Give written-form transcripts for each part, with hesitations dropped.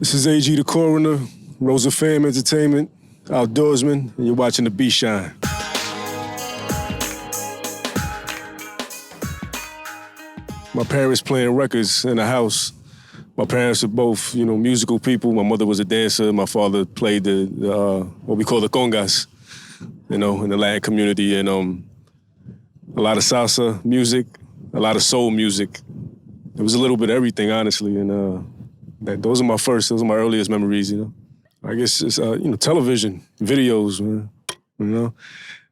This is AG the Coroner, Rosa Fam Entertainment, Outdoorsman, and you're watching the beat shine. My parents playing records in the house. My parents are both, musical people. My mother was a dancer. My father played the what we call the congas, in the Latin community. And a lot of salsa music, a lot of soul music. It was a little bit of everything, honestly. And those are my earliest memories, I guess it's, television, videos, man,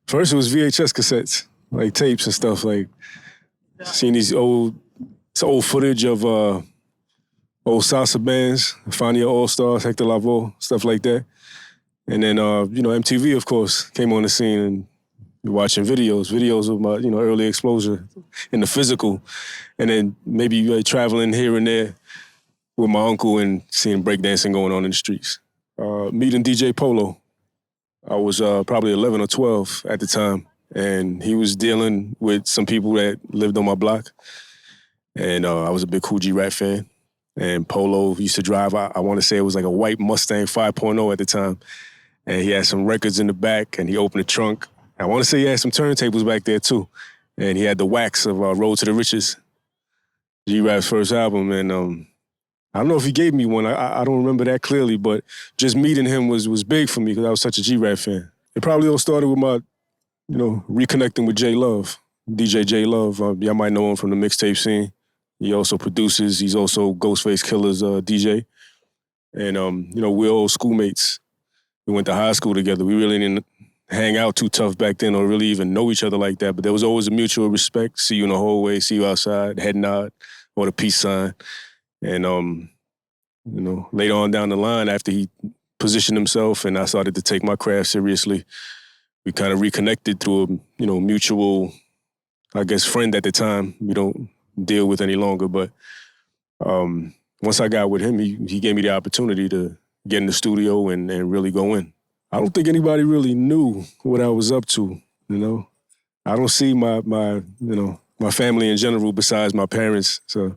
First it was VHS cassettes, like tapes and stuff, like seeing these old footage of old salsa bands, Fania All-Stars, Hector Lavoe, stuff like that. And then, MTV, of course, came on the scene and watching videos of my, early exposure in the physical. And then maybe traveling here and there with my uncle and seeing breakdancing going on in the streets. Meeting DJ Polo. I was probably 11 or 12 at the time, and he was dealing with some people that lived on my block. And I was a big Cool G-Rap fan. And Polo used to drive, I want to say it was like a white Mustang 5.0 at the time. And he had some records in the back, and he opened the trunk. I want to say he had some turntables back there, too. And he had the wax of Road to the Riches, G-Rap's first album. And I don't know if he gave me one. I don't remember that clearly, but just meeting him was big for me because I was such a G-Rap fan. It probably all started with my, reconnecting with J Love, DJ J Love. Y'all might know him from the mixtape scene. He also produces. He's also Ghostface Killer's DJ. And, we're all schoolmates. We went to high school together. We really didn't hang out too tough back then or really even know each other like that, but there was always a mutual respect. See you in the hallway, see you outside, head nod, or the peace sign. And, later on down the line, after he positioned himself and I started to take my craft seriously, we kind of reconnected through a, mutual, I guess, friend at the time we don't deal with any longer. But once I got with him, he gave me the opportunity to get in the studio and really go in. I don't think anybody really knew what I was up to, I don't see my family in general besides my parents, so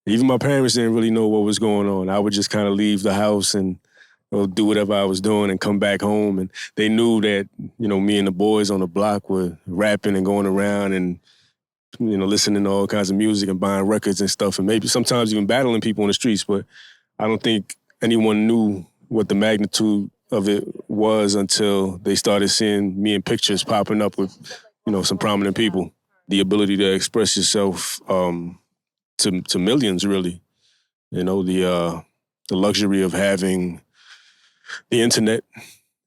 even my parents didn't really know what was going on. I would just kind of leave the house and do whatever I was doing and come back home. And they knew that, me and the boys on the block were rapping and going around and, listening to all kinds of music and buying records and stuff and maybe sometimes even battling people on the streets. But I don't think anyone knew what the magnitude of it was until they started seeing me in pictures popping up with, some prominent people. The ability to express yourself, to millions, really. The luxury of having the internet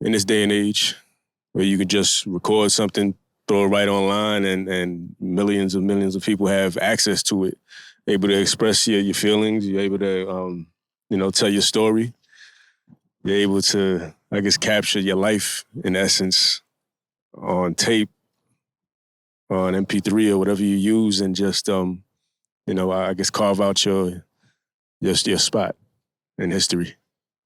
in this day and age where you can just record something, throw it right online, and millions of people have access to it. Able to express your feelings, you're able to, tell your story. You're able to, I guess, capture your life, in essence, on tape, on MP3 or whatever you use, and just, I guess carve out your spot in history.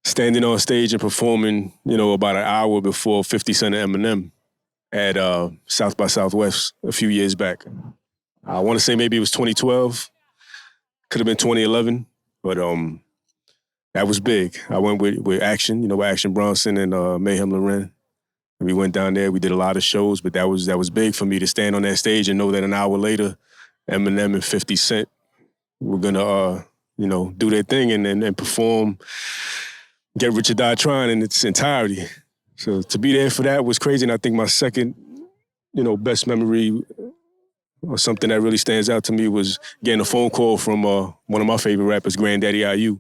Standing on stage and performing, about an hour before 50 Cent and Eminem at South by Southwest a few years back. I want to say maybe it was 2012. Could have been 2011, but that was big. I went with Action, Action Bronson and Mayhem Loren. And we went down there. We did a lot of shows, but that was big for me to stand on that stage and know that an hour later, Eminem and 50 Cent were gonna, do their thing and perform Get Rich or Die Trying in its entirety. So to be there for that was crazy. And I think my second, best memory or something that really stands out to me was getting a phone call from one of my favorite rappers, Granddaddy IU,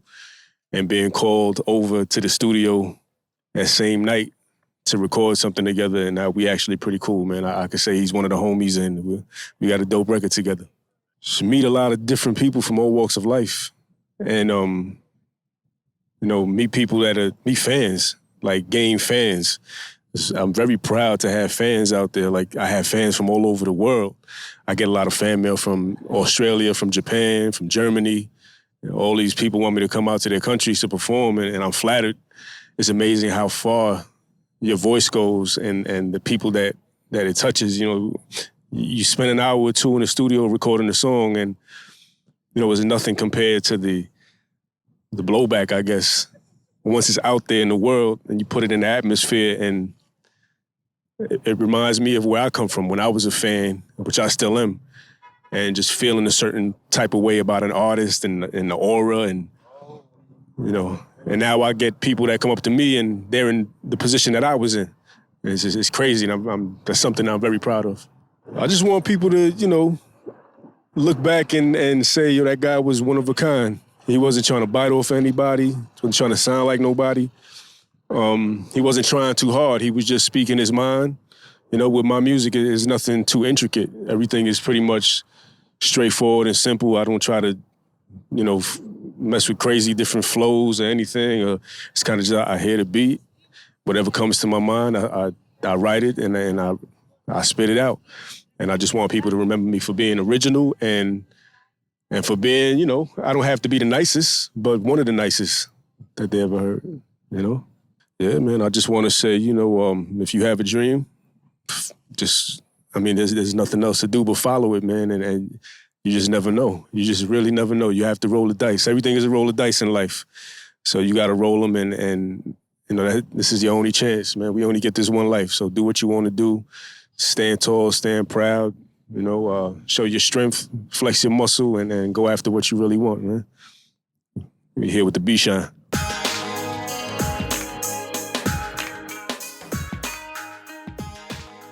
and being called over to the studio that same night to record something together. And now we actually pretty cool, man. I could say he's one of the homies and we got a dope record together. Just meet a lot of different people from all walks of life. And, meet people meet fans, like game fans. I'm very proud to have fans out there. Like, I have fans from all over the world. I get a lot of fan mail from Australia, from Japan, from Germany. All these people want me to come out to their countries to perform, and I'm flattered. It's amazing how far your voice goes and the people that it touches. You spend an hour or two in the studio recording a song, and, it was nothing compared to the blowback, I guess, once it's out there in the world and you put it in the atmosphere, and it reminds me of where I come from when I was a fan, which I still am, and just feeling a certain type of way about an artist and the aura, and you know. And now I get people that come up to me and they're in the position that I was in. It's crazy, and that's something I'm very proud of. I just want people to, look back and say, yo, that guy was one of a kind. He wasn't trying to bite off anybody. He wasn't trying to sound like nobody. He wasn't trying too hard. He was just speaking his mind. With my music, it's nothing too intricate. Everything is pretty much straightforward and simple. I don't try to, mess with crazy different flows or anything. It's kind of just, I hear the beat. Whatever comes to my mind, I write it and I spit it out. And I just want people to remember me for being original and for being, I don't have to be the nicest, but one of the nicest that they ever heard, Yeah, man, I just want to say, if you have a dream, there's nothing else to do but follow it, man, and you just never know. You just really never know. You have to roll the dice. Everything is a roll of dice in life. So you got to roll them, and this is your only chance, man. We only get this one life, so do what you want to do. Stand tall, stand proud, show your strength, flex your muscle, and go after what you really want, man. We're here with the B-Shine.